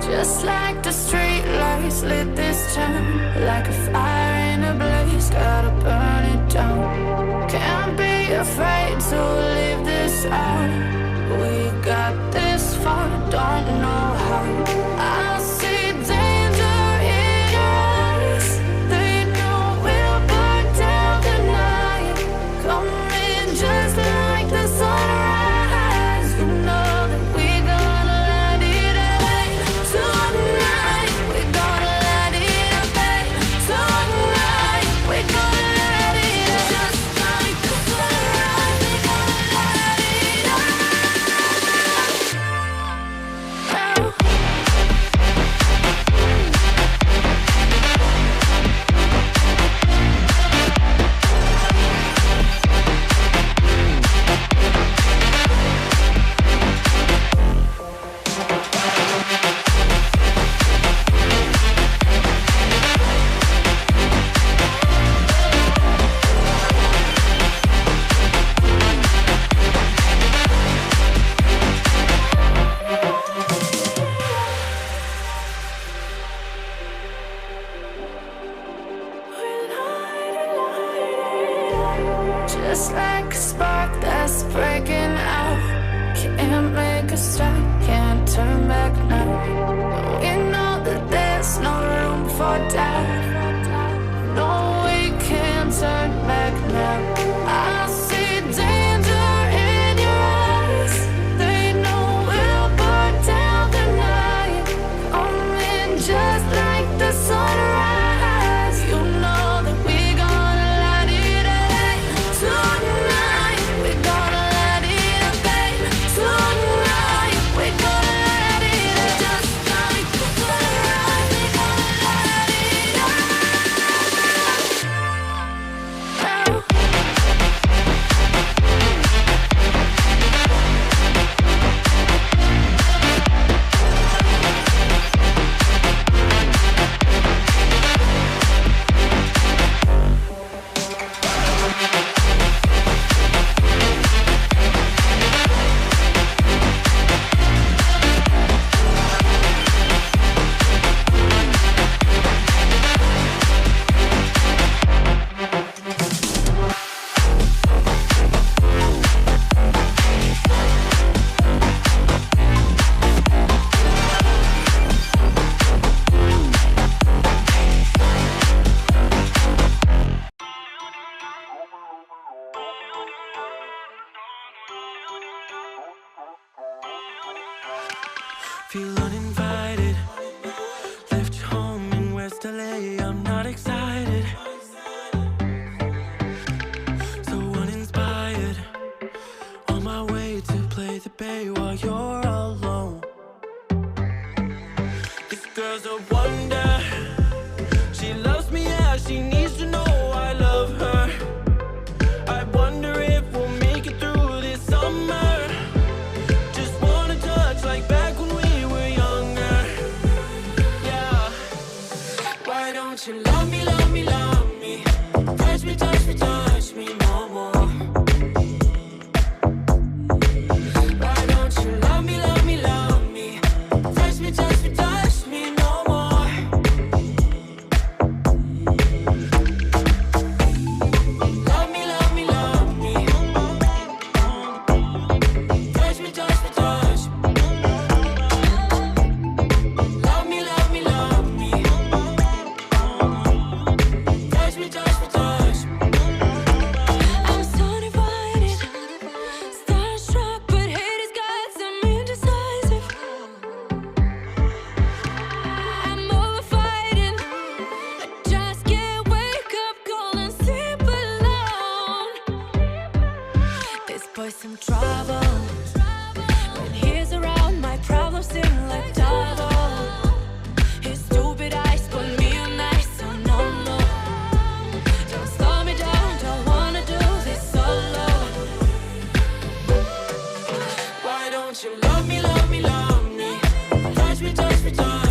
Just like the street lights lit this town, like a fire in a blaze, gotta burn it down. Can't be afraid to leave this out. We got this far, don't know how. I see danger in your eyes. They know we'll burn down the night. Coming just like the sunrise. You know that we're gonna let it away. Tonight, we're gonna let it away. Tonight, we're gonna let it away. Just like the sunrise, we're gonna let it away. Just like a spark that's breaking out. Can't make a stop, can't turn back now. We know that there's no room for doubt. No, we can't turn back now. I see danger in your eyes. They know we'll burn down the night. Coming just like the sunrise. You know that we're gonna let it away. Tonight, we're gonna let it away. Tonight, we're gonna let it away. Just like the sunrise, we're gonna let it away. Feel uninvited. Left home in West LA, I'm not excited. So uninspired. On my way to play the bay while you're alone. This girl's a wonder. She loves me, yeah, she needs to know I love her. I wonder if we'll make it through this summer. Just wanna touch like back when we were younger. Yeah. Why don't you love me, love me, love me? Touch me, touch me, touch me no more. Why don't you love me, love me, love me? Touch me, touch me, touch me no more. Love me, love me, love me. Touch me, touch me, touch me. Love me, love me, love me. Touch me, touch me, touch me. I'm so divided, starstruck, but hate has got some indecisive. I'm over fighting, I just can't wake up cold and sleep alone. This boy's some trouble. When he's around, my problems seem like double. His stupid eyes put me on ice, so no, no. Don't slow me down, don't wanna do this solo. Why don't you love me, love me, love me? Touch me, touch me, touch